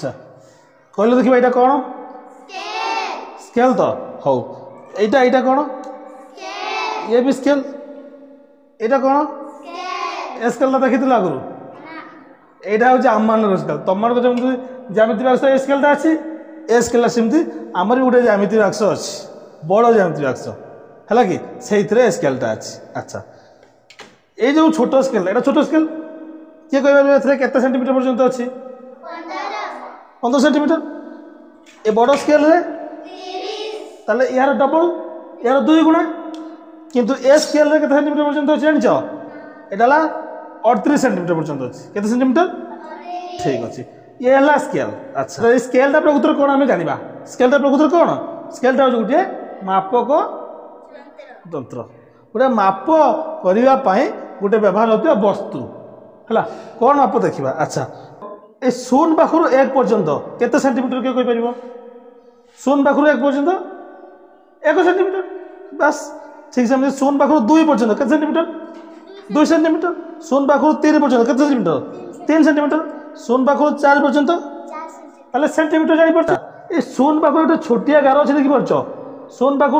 कहले देखिए यहाँ कौन स्केल तो हौ यहाँ कौन ये भी स्केल यहाँ कौन ए स्केल देखी आगु यहाँ हूँ आम मान स्केल तुम जमी ज्यामिति बाक्स ए स्केल अच्छी ए स्केल सेमती आमर भी गोटे ज्यामिति बाक्स अच्छी बड़ ज्यामिति बाक्स है कि से स्केलटा अच्छी। अच्छा ये जो छोट स्केल एटा छोट स्केल किए कह केते सेंटीमीटर पर्यंत अच्छी 15 सेंटीमीटर ए बड़ स्केल रे ताले यार डबल यार 2 गुणा किंतु ए स्केल रे केते सेंटीमीटर पर्यंत अच्छी जानिछ एटा ला 38 सेंटीमीटर पर्यंत अच्छी केते सेंटीमीटर ठीक अच्छी ये है स्केल। अच्छा तो स्केल प्रकृतर कौन आम जाना स्केल प्रकृतर कौन स्केल गोटे मापक तंत्र गोटे माप करने गोटे व्यवहार होता वस्तु है कौन माप देखा। अच्छा ए 0 पाखु 1 पर्यंत केते सेंटीमीटर किए कहीपर 0 पाखु 1 पर्यंत 1 सेंटीमीटर बस ठीक से 0 पाखु 2 पर्यंत केते सेंटीमीटर 2 सेंटीमीटर 0 पाखु 3 पर्यंत केते सेंटीमीटर 3 सेंटीमीटर 0 पाखु 4 पर्यंत ताले सेंटीमीटर जानी पड़ता ए 0 पाखु गोटे छोटिया गार अच्छे देखी पार्छ 0 पाखु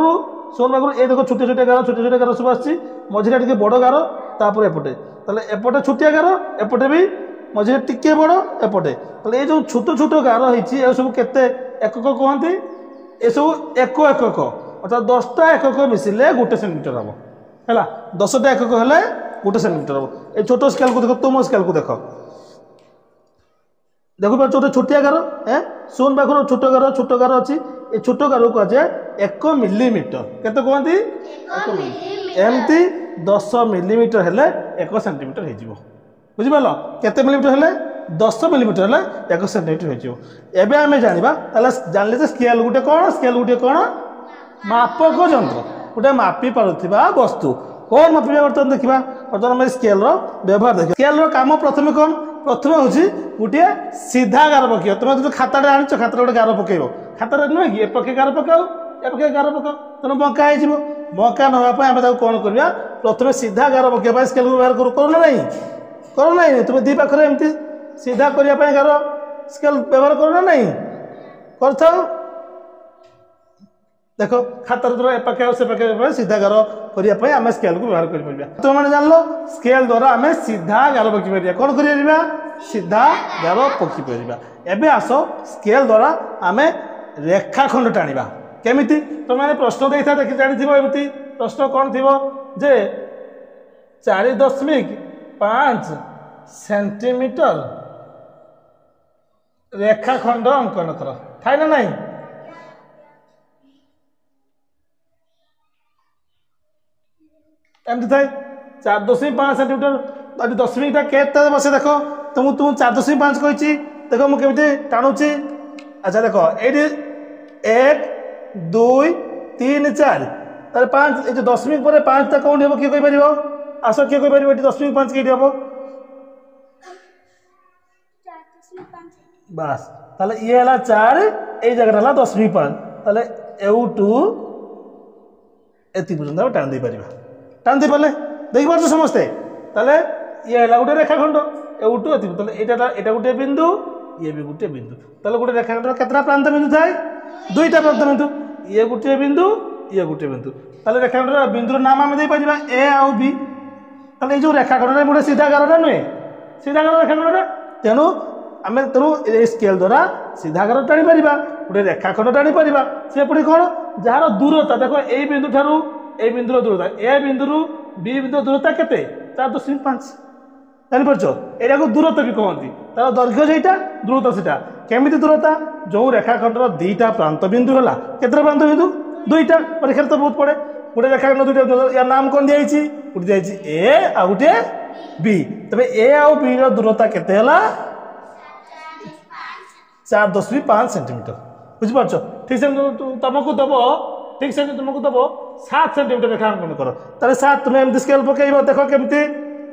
ए देखो छोटे छोटे गार सब आसी मझे टे बड़ गार तापर एपटे ताले एपटे छोटिया गार एपटे भी मझे टिके बड़ एपटे ताले ये जो छोट छोट गार होती सब केते एकक कहते ये सब एकक अर्थात 10टा एकक मिसिले गोटे सेंटीमीटर हम है 10टा एकक हेले गोटे सेंटीमीटर हम ये छोट स्केल को देख तुम स्केल को देख देखो गोटे छोटिया गार 0 पाखर छोट गार अच्छी ये छोट गार को कहुए 1 मिलीमीटर केते कहती 1 मिलीमीटर एमती 10 मिलीमीटर हेले 1 सेंटीमीटर हो बुझिपाल केते मिलीमीटर हेले 10 मिलीमीटर हेले 1 सेंटीमीटर हो एबे आमे जानिबा ताले जानले जे स्केल गुटे कोन मापक यंत्र गोटे मापी पारुथिबा वस्तु कौन मापिबा बर्तन देखा बर्तमान आम स्केल व्यवहार देखा स्केल काम प्रथम कौन प्रथम हूँ गोटे सीधा गार पक तुम जो खाता आनीच खाता गोटे गार पकेब खाता नुहे कि एपक्षे गार पकाओ एपक्षे गार पकाओ तेना बंका हो बंका नापी आम कौन करवा प्रथम सीधा गार पकेबा स्केल व्यवहार करो ना तुम दी पाखे एमती सीधा करने गार स्केल व्यवहार करो ना नहीं कर देख खातार द्वारा एपाखे से पाखे सीधा गार करने आम स्केल को व्यवहार कर तुम मैंने जान लो स्केल द्वारा आम सीधा गार पकी कौन कर सीधा गार पकी एबे आस स्केल द्वारा आम रेखाखंड टाणिबा केमिति तुम मैंने प्रश्न दे था देखी जानी प्रश्न कौन थी जे 4.5 सेंटीमीटर रेखाखंड अंकन कर थाए ना नहीं एमती थाए 4.5 सेंटीमीटर दशमिकटा केते बसे देख तुम 4.5 कही देख मुझे टाणुची। अच्छा देख ये 1 2 3 4 तार 5 ये दशमिक पर 5 कौन हम किए कहीपर आस किए कहीपर ये 0.5 कई हम बस ताले ये है 4 ये जगह है 0.5 ताले एउटू एति पर्यंत टाणी दे टाणी दे पारे देखी पार्छ समस्ते ताले ये है गोटे रेखाखंड एउटू एति ताले एटा गोटे बिंदु ये भी गोटे बिंदु ताले गोटे रेखाखंड केतना प्रांत बिंदु थाए 2टा प्रांत बिंदु ये गोटे बिंदु ये गोटे बिंदु ताले रेखाखंड बिंदुर नाम आम दे पारिबा ए आउ बी ताले जो रेखाखंड गोटे सीधा गार नुहे सीधा गार रेखाखंड तेणु आम तेणु स्केल द्वारा सीधा गार टाणी पार गोटे रेखाखंड टाणी पार से पुणी कौन जार दूरता देख ए बिंदु ठारू ए बिंदुर दूरता ए बिंदु बी बिंदु दूरता केते 4.5 जापार यहाँ को दूरता भी कहती तार दैर्घ्य जेटा दूरता से केमी दूरता जो रेखाखंडर 2टा प्रांत बिंदु है केतटा प्रांत बिंदु 2टा परीक्षा तो बहुत पड़े गोटे रेखाखंड 2टा यार नाम कौन दिखाई गोटे दिखाई ए आ गोटे बी तबे ए आउ बी दूरता केते है 4.5 सेंटीमीटर बुझिपार ठीक से तुमको दब ठीक से तुमको दब 7 सेंटीमीटर रेखांकन कर ताले 7 तुम एम स्केल पकड़ देख केमती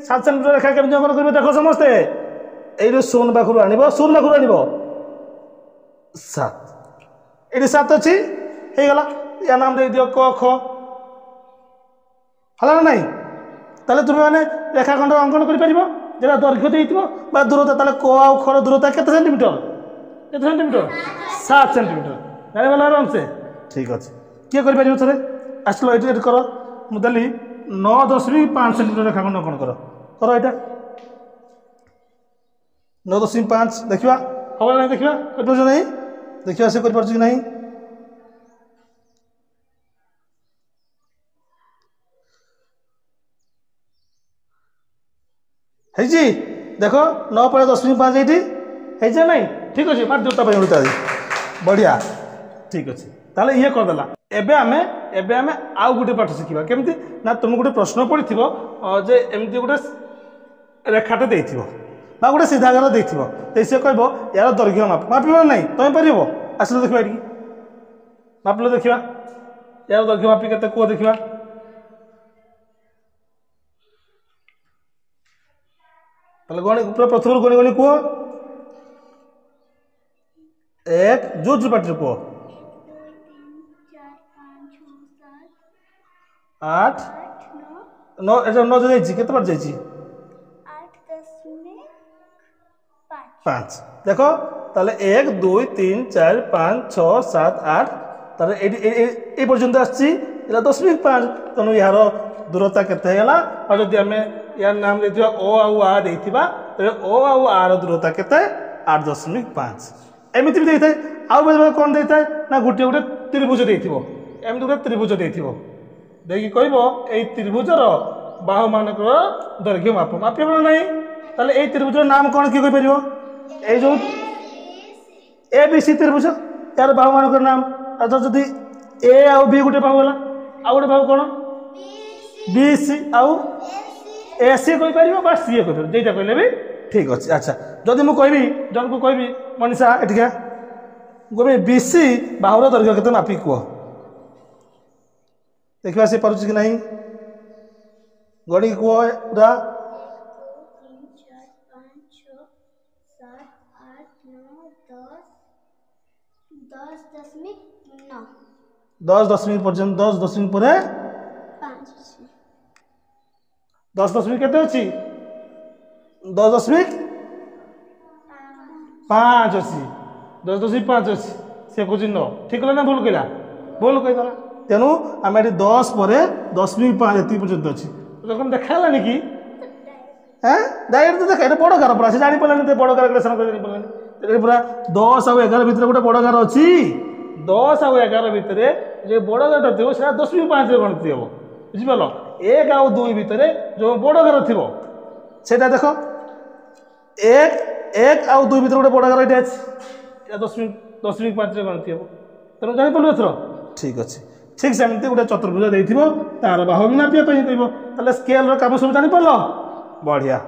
7 सेंटीमीटर रेखा केमती अंकन कर देख समस्ते ये 0 पाखु आन 0 पाखु आन 7 ये 7 अच्छी हो गला या नाम दे दियो क ख हला नहीं ताले तुम मैंने रेखाखंड अंकन कर पार जो दैर्घ्य दूरता ताले क आ खर दूरता केते सेंटीमीटर केते सेंटीमीटर 7 सेंटीमीटर जानि वाला आराम से ठीक अछि के करि पारियो थरे आसलो एट करो मु दली 9.5 सेंटीमीटर रेखाखंड कोन करो एटा 9.5 देखिबा हबा नै देखिबा करि परछ नै देखिबा से करि परछ कि नहीं है जी देखो 9.10.5 एटी है जे नहीं ठीक अछि मार जोता पय उड़ता बढ़िया ठीक अछि ताले ये कर देला एबे हमें आउ गुटे पाठ शिखिबा केमती ना तुम गुटे प्रश्न पड़िथिबो जे एमती गुटे रेखाटे देइथिबो बा गुटे सीधागर देइथिबो तेसे कहबो यार दैर्घ्य मापिबो नहीं तमे परिबो आसलो देखिबा एटी मापलो देखिबा यार दैर्घ्य मापी केते को देखिबा ताले गणी प्रथम गणी को एक जोज पाटी को 8 9 এটা 9 যাইছি কত বার যাইছি 8.5 দেখো তাহলে 1 2 3 4 5 6 7 8 তাহলে এই পর্যন্ত আসছি এটা 10.5 তনু ইয়ার দূরতা কেতে হেলা আর যদি আমি ইয়ার নাম দেইতিবা ও আউ আ দেইতিবা তবে ও আউ আ র দূরতা কেতে 8.5 এমিতি দেইথাই আউ বেলে কোন দেইথাই না গুটি গুটি ত্রিভুজ দেইতিবো এমিতি গুটি ত্রিভুজ দেইতিবো देखिए कहब ये त्रिभुजर बाहु मानक दैर्घ्य माप मापिब ना ताले ये त्रिभुजर नाम कौन किए कह पार ये जो ए बी सी त्रिभुज यार बाहु मानक नाम अच्छा जदि ए आउ बी गोटे बाहु है आउ गोटे बाहु कौन बी सी आउ ए सी कह पार सी कह पार कहले भी ठीक अच्छे अच्छा जदि मुझे कहबी जन को कहबी मनीषा एटिका कहबी बी सी बाहुर दैर्घ्य केते मापी कह देखिए से पारुछि कि नहीं गणी को पूरा 10 पर्यंत 10 दशमिक पर 10 दशमिक केते अछि 10.5 अछि 10.5 अछि से कुछ न ठीक ना भूल कहला भूल कहला तेणु आम ये 10 पर 10.5 ये पर्यंत अच्छी देखो देखा कि डायरेक्ट तो देख बड़ गार पूरा से जानी पारानी बड़ गार क्लेसन कर पूरा 10 और 11 भितर गोटे बड़ गार अच्छी 10 और 11 भितर जो बड़ गार थी 10.5 गणति हम बुझिपाल 1 और 2 भितर जो बड़ गार थी से देख 1 और 2 भितर गोटे बड़ गार ये अच्छी 10.5 गणति हम तेणु जापार एथर ठीक अच्छे ठीक सेमती गोटे चतुर्भुज देइथिबो तार बाहु भी नापिया कहब ताले स्केल रो काम सब जानि पड़लो बढ़िया।